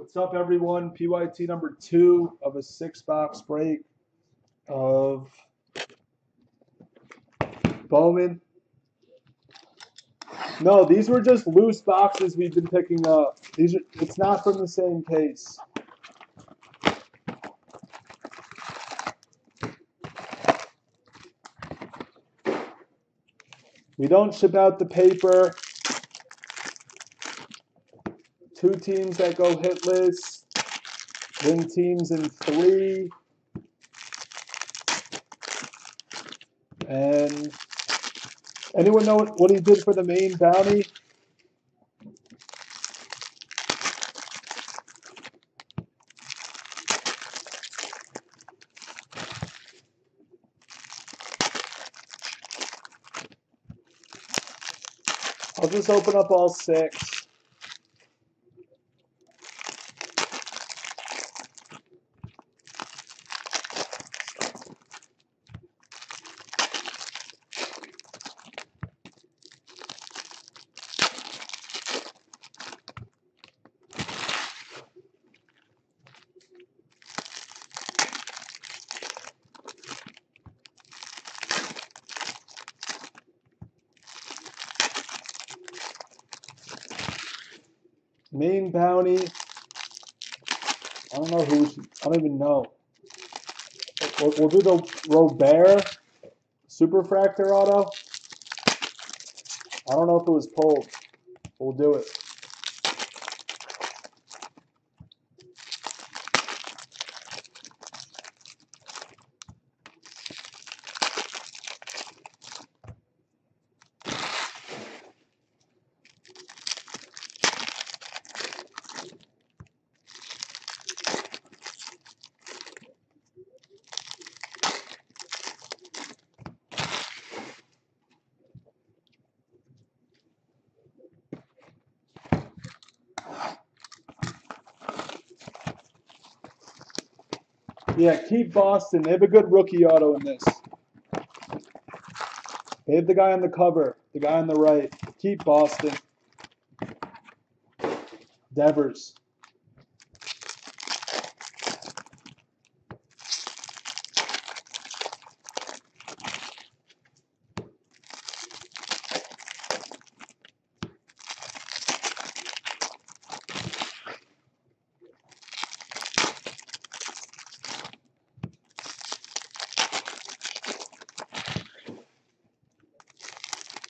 What's up, everyone? PYT number 2 of a 6-box break of Bowman. No, these were just loose boxes we've been picking up. It's not from the same case. We don't ship out the paper. 2 teams that go hitless. Win teams in 3. And anyone know what he did for the main bounty? I'll just open up all 6. Main bounty. I don't know who. I don't even know. We'll do the Robert Superfractor auto. I don't know if it was pulled. We'll do it. Yeah, keep Boston. They have a good rookie auto in this. They have the guy on the cover, the guy on the right. Keep Boston. Devers.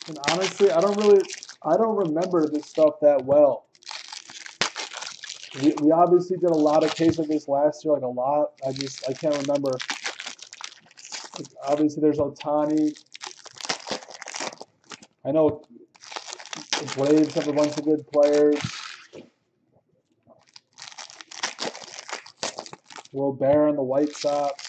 And honestly, I don't remember this stuff that well. We obviously did a lot of cases of this last year, like a lot. I can't remember. Like, obviously, there's Ohtani. I know the Braves have a bunch of good players. Robert and the White Sox.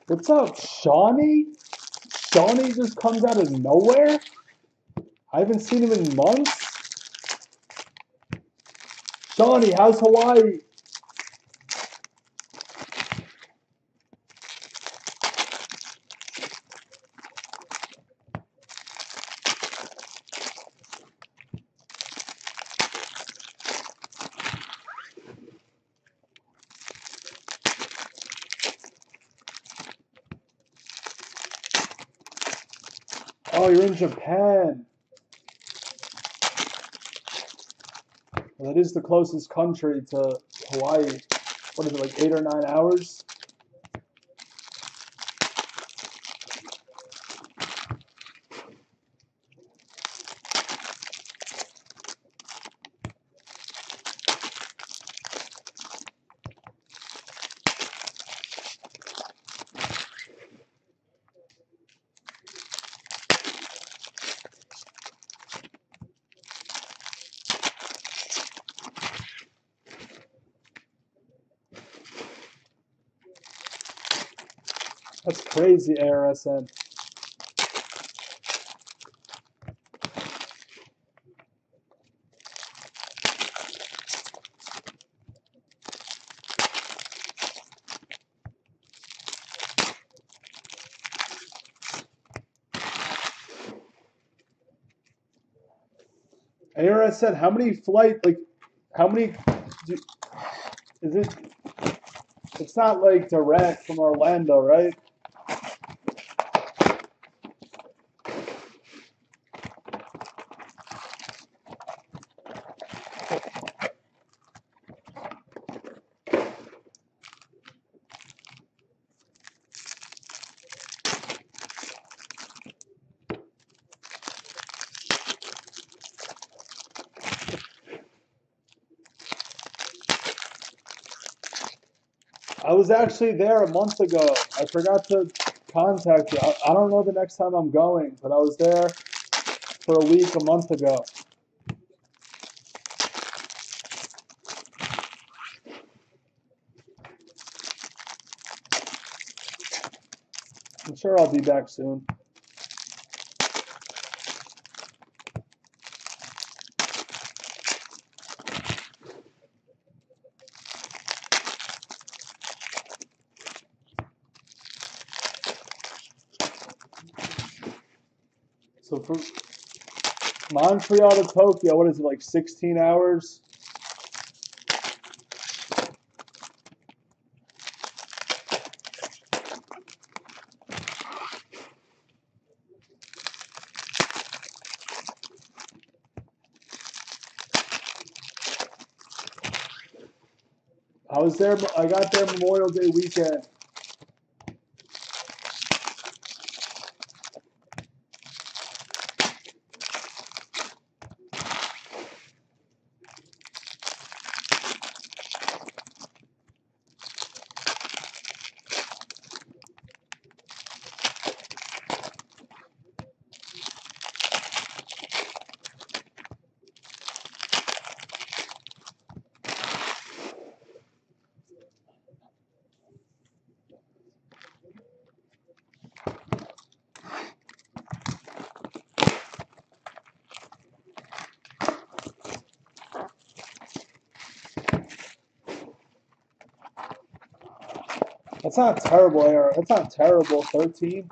What's up, Shawnee? Shawnee just comes out of nowhere? I haven't seen him in months. Shawnee, how's Hawaii? Oh, you're in Japan. Well, that is the closest country to Hawaii. What is it, like 8 or 9 hours? That's crazy, ARSN. ARSN, how many how many, is it, it's not like direct from Orlando, right? I was actually there a month ago. I forgot to contact you. I don't know the next time I'm going, but I was there for a week a month ago. I'm sure I'll be back soon. So from Montreal to Tokyo, what is it, like 16 hours? I was there, I got there Memorial Day weekend. That's not terrible, Aaron. That's not terrible. 13.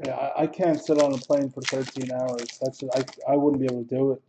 Yeah, I can't sit on a plane for 13 hours. That's just, I wouldn't be able to do it.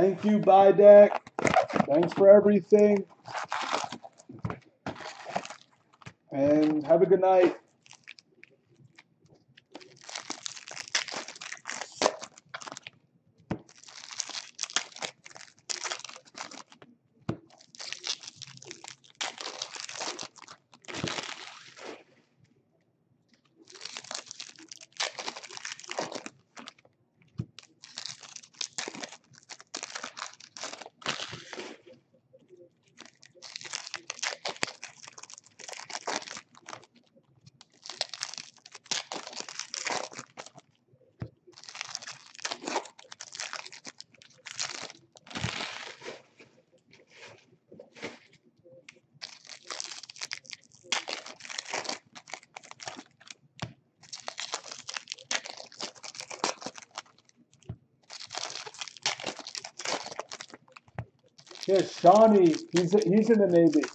Thank you, Bidec. Thanks for everything. And have a good night. Yeah, Shawnee, he's in the Navy.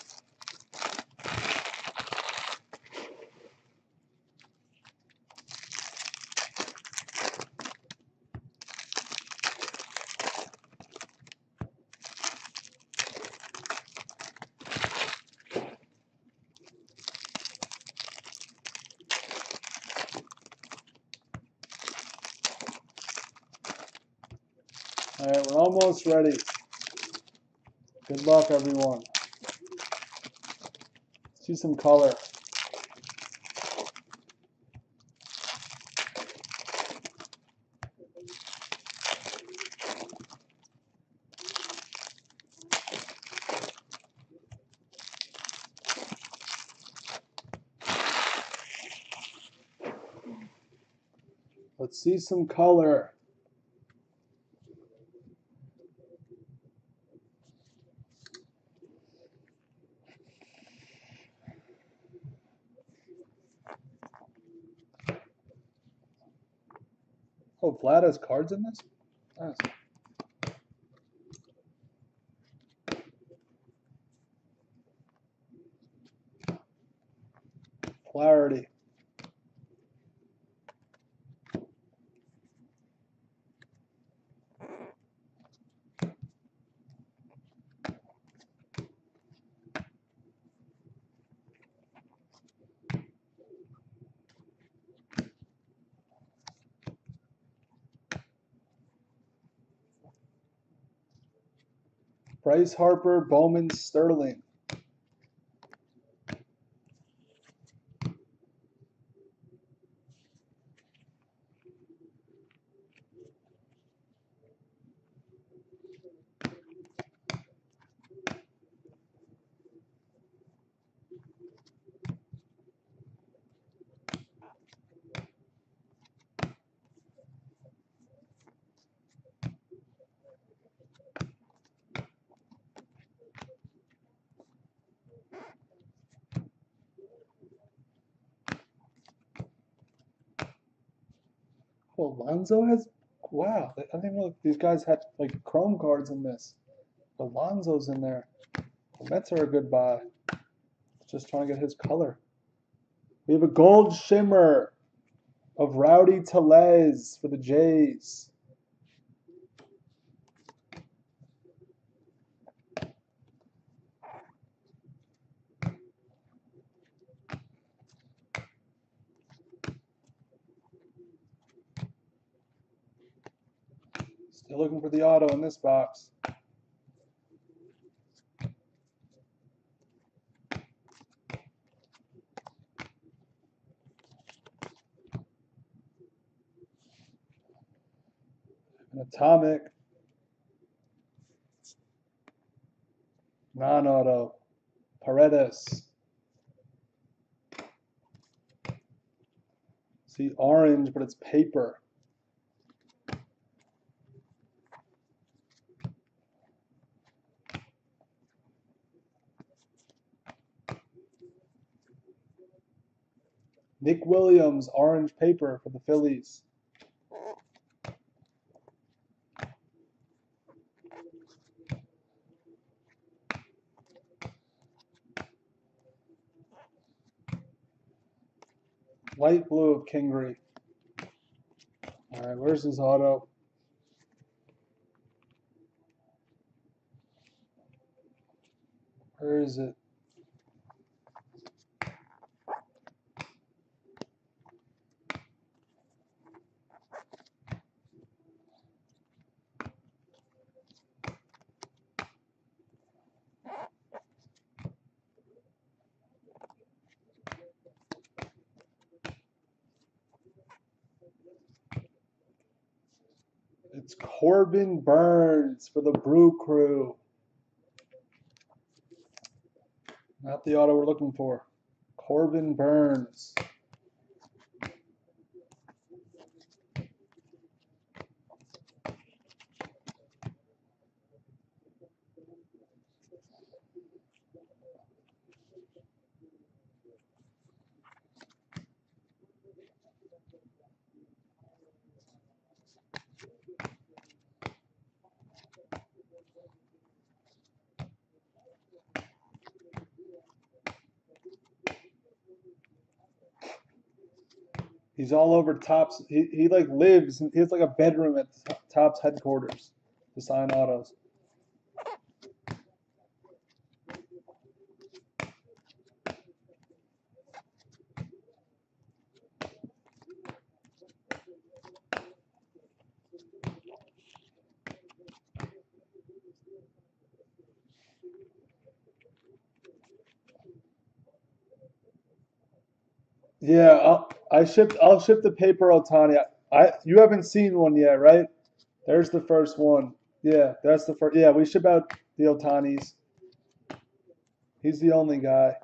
All right, we're almost ready. Good luck, everyone. Let's see some color. Let's see some color. Oh, Vlad has cards in this? Nice. Clarity. Bryce Harper, Bowman, Sterling. Well, Lonzo has, wow, I didn't even know these guys had like chrome cards in this. Alonzo's in there. The Mets are a good buy. Just trying to get his color. We have a gold shimmer of Rowdy Tellez for the Jays. Still looking for the auto in this box. An atomic. Non-auto. Paredes. See, orange, but it's paper. Nick Williams, orange paper for the Phillies. Light blue of Kingery. All right, where's his auto? Where is it? It's Corbin Burns for the Brew Crew. Not the auto we're looking for. Corbin Burns. He's all over Topps. He like lives. He has like a bedroom at Topps headquarters to sign autos. Yeah, I'll ship the paper Otani. You haven't seen one yet, right? There's the first one. Yeah, that's the first. Yeah, we ship out the Otanis. He's the only guy.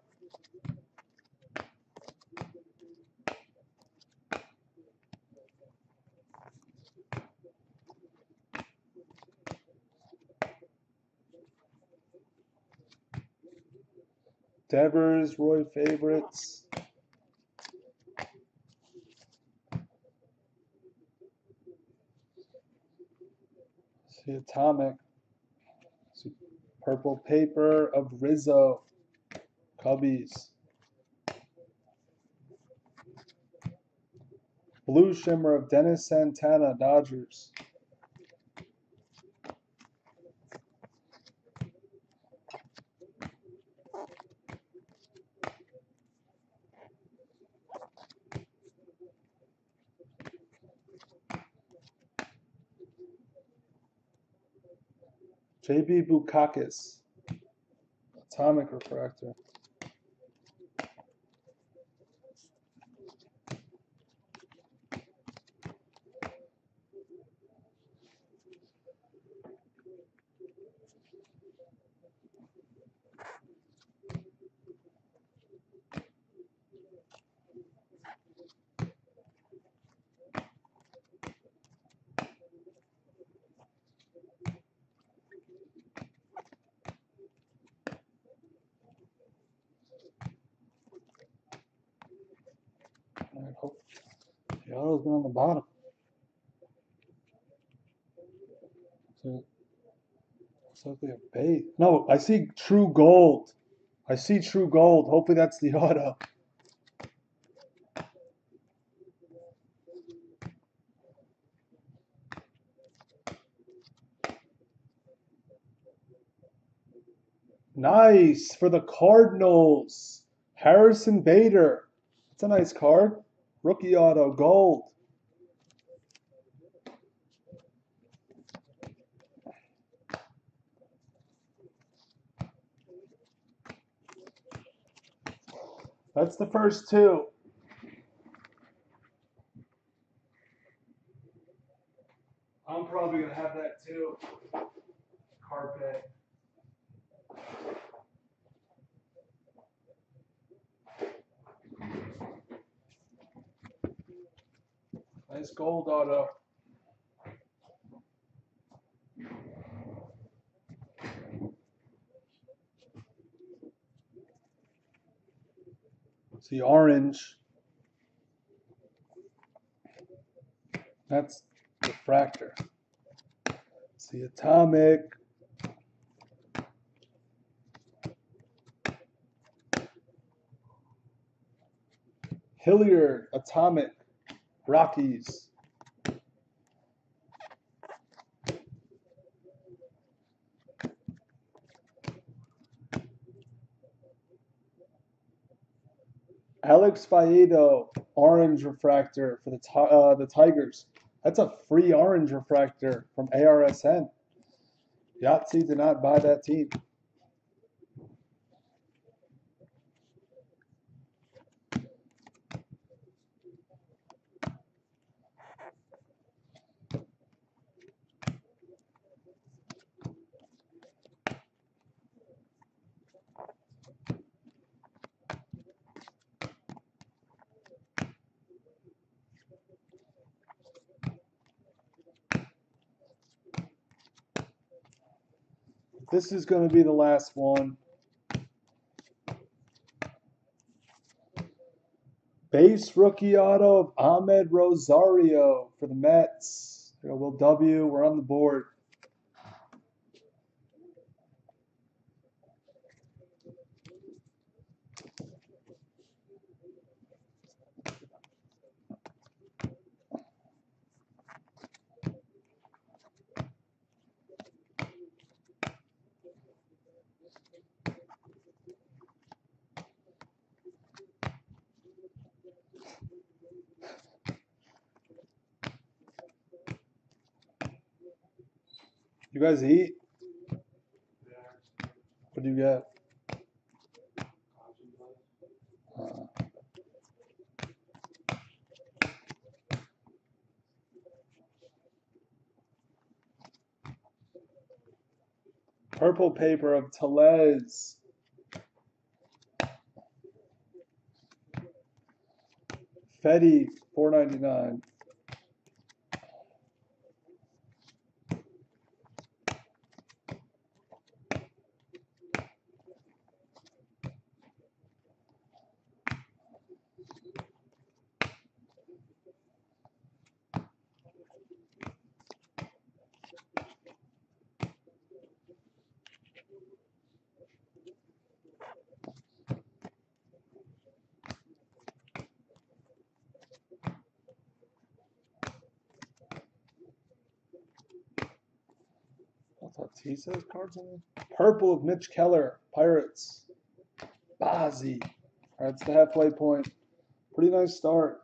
Devers, Roy favorites. See Atomic. See purple paper of Rizzo. Cubbies. Blue shimmer of Dennis Santana. Dodgers. JB Bukakis. Atomic refractor. All right, hope the auto's been on the bottom. So looks like we have base. No, I see true gold. I see true gold. Hopefully that's the auto. Nice for the Cardinals. Harrison Bader. That's a nice card. Rookie auto, gold. That's the first two. I'm probably going to have that too. Carpet. Nice gold auto. See orange. That's refractor. See atomic. Hilliard, atomic. Rockies. Alex Faedo, orange refractor for the Tigers. That's a free orange refractor from ARSN. Yahtzee did not buy that team. This is going to be the last one. Base rookie auto of Ahmed Rosario for the Mets. There go Will W. We're on the board. You guys eat? What do you get? Purple paper of Tellez. Fetty, $4.99. Tatis's cards in there. Purple of Mitch Keller, Pirates. Bazzi. All right, it's the halfway point. Pretty nice start.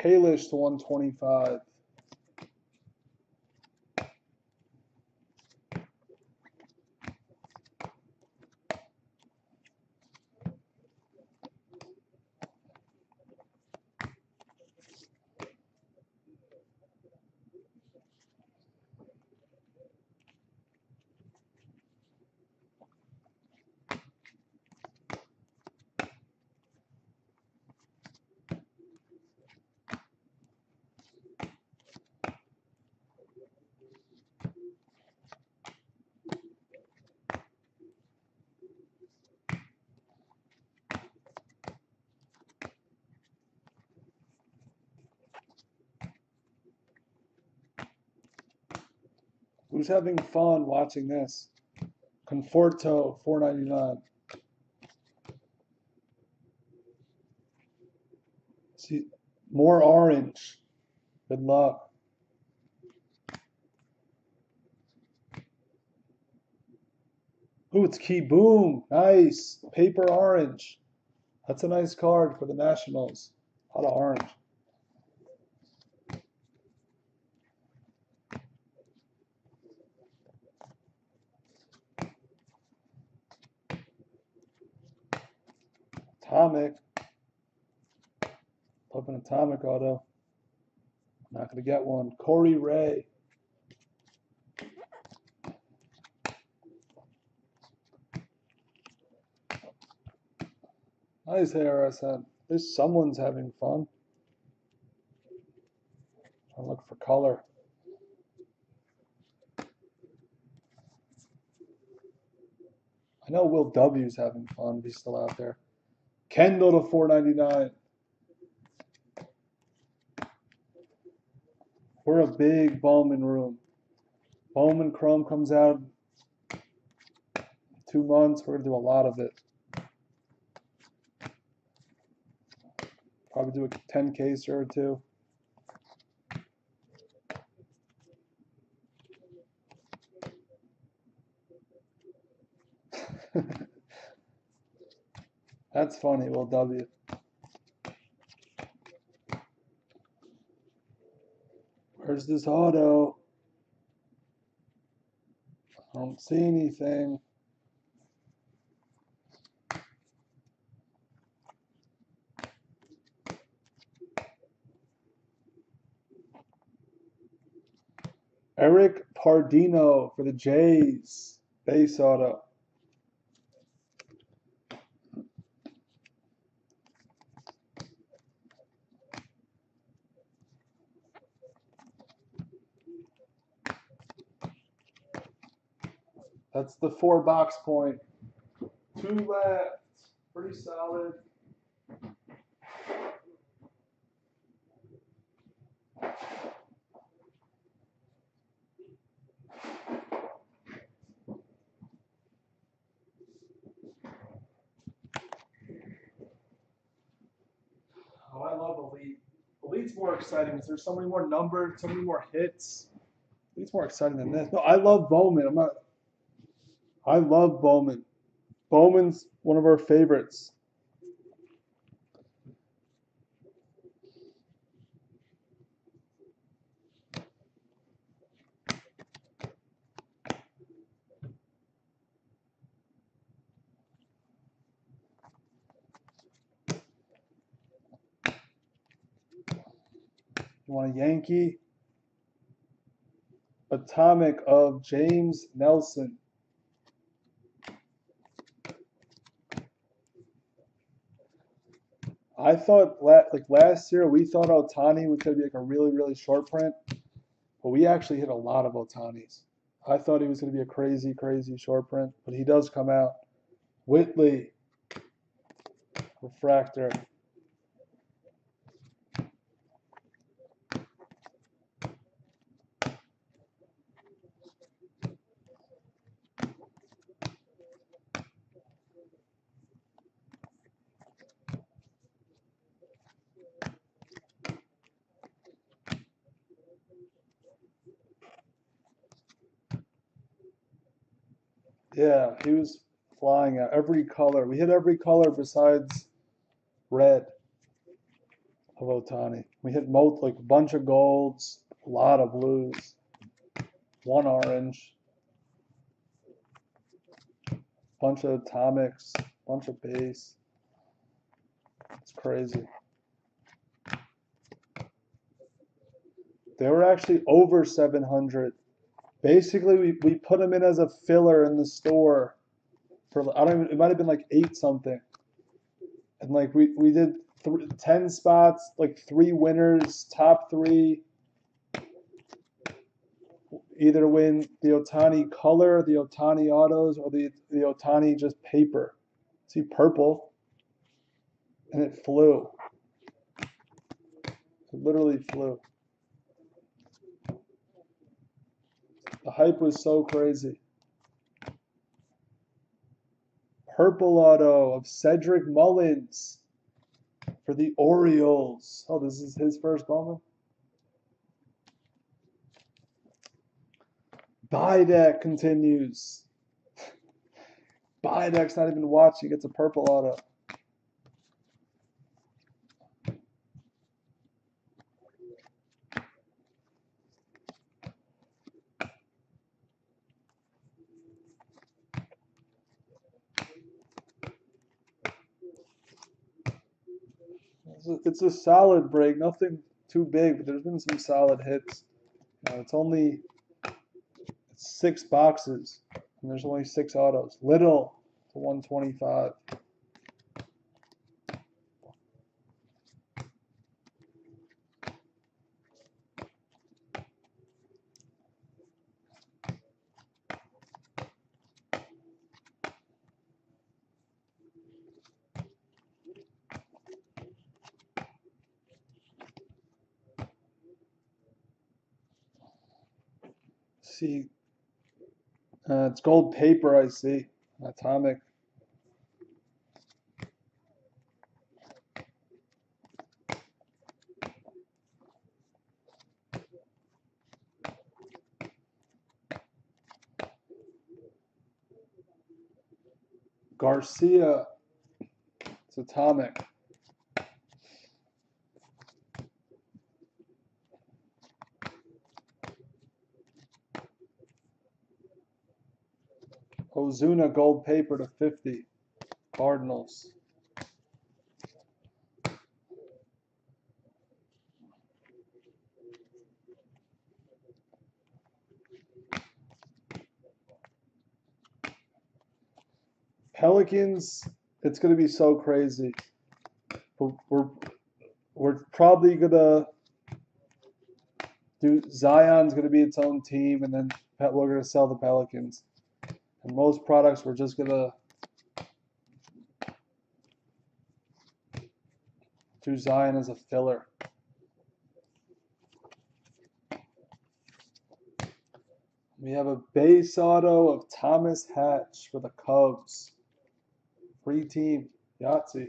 Kalish to 125. Who's having fun watching this? Conforto, $4.99. See, more orange. Good luck. Ooh, it's Key Boom. Nice. Paper orange. That's a nice card for the Nationals. A lot of orange. Atomic. Up an atomic auto. Not going to get one. Corey Ray. Nice ARSN. At least someone's having fun. Trying to look for color. I know Will W's having fun if he's still out there. Kendall to $4.99. We're a big Bowman room. Bowman Chrome comes out 2 months, we're gonna do a lot of it. Probably do a 10 caser or two. That's funny, Will W. Where's this auto? I don't see anything. Eric Pardino for the Jays. Base auto. That's the 4-box point. 2 left. Pretty solid. Oh, I love Elite. Elite's more exciting because there's so many more numbers, so many more hits. Elite's more exciting than this. No, I love Bowman. I love Bowman. Bowman's one of our favorites. You want a Yankee? Atomic of James Nelson. I thought like last year we thought Otani was going to be like a really, really short print, but we actually hit a lot of Otanis. I thought he was going to be a crazy, crazy short print, but he does come out. Whitley, refractor. Yeah, he was flying out every color. We hit every color besides red of Otani. We hit like a bunch of golds, a lot of blues, 1 orange, bunch of atomics, bunch of base. It's crazy. They were actually over 700. Basically, we put them in as a filler in the store for I don't even, it might have been like 8 something. And like we did 10 spots, like 3 winners, top 3 either win the Otani color, the Otani autos, or the Otani just paper. See purple, and it flew. It literally flew. The hype was so crazy. Purple auto of Cedric Mullins for the Orioles. Oh, this is his first Bowman. Buydeck continues. Buydeck's not even watching. He gets a purple auto. It's a solid break. Nothing too big, but there's been some solid hits. It's only 6 boxes, and there's only 6 autos. Little to 125. See, it's gold paper, I see. Atomic. Garcia. It's atomic. Ozuna gold paper to 50. Cardinals. Pelicans, it's going to be so crazy. We're probably going to do Zion's going to be its own team, and then we're going to sell the Pelicans. And most products, we're just going to do Zion as a filler. We have a base auto of Thomas Hatch for the Cubs. Free team. Yahtzee.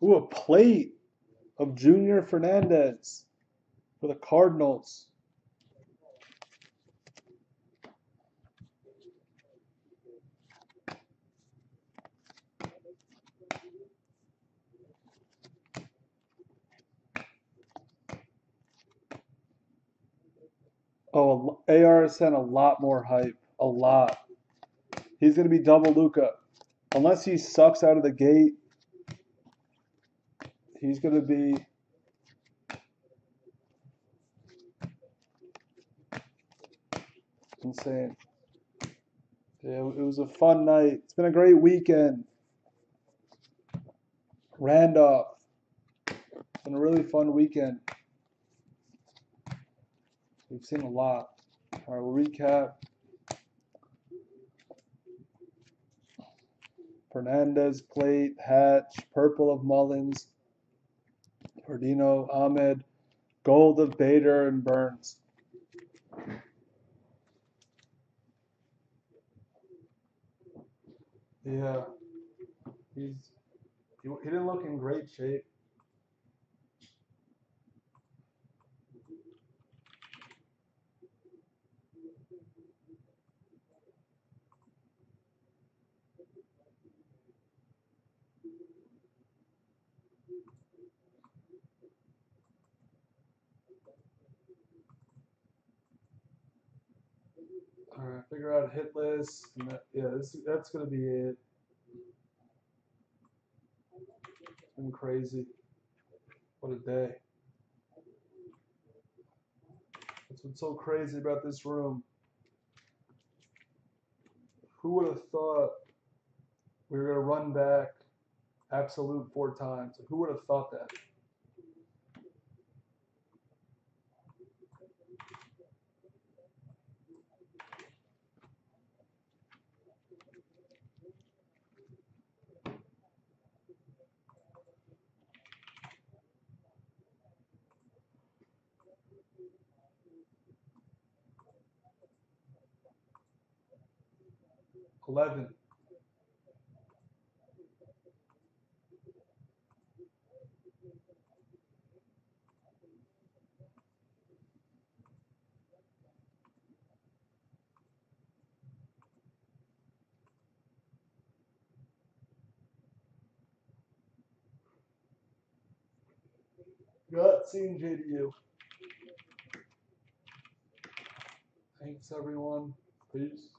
Ooh, a plate of Junior Fernandez for the Cardinals. Oh, ARSN a lot more hype. A lot. He's going to be double Luka. Unless he sucks out of the gate, he's going to be insane. Yeah, it was a fun night. It's been a great weekend. Randolph. It's been a really fun weekend. We've seen a lot. All right, we'll recap. Fernandez plate, Hatch, purple of Mullins, Perdino, Ahmed, gold of Bader and Burns. Yeah, he didn't look in great shape. All right, figure out hit list. Yeah, that's gonna be it. It's been crazy. What a day. That's what's so crazy about this room. Who would have thought we were gonna run back absolute 4 times? Who would have thought that? $11. Gut seeing JDU. Thanks, everyone. Peace.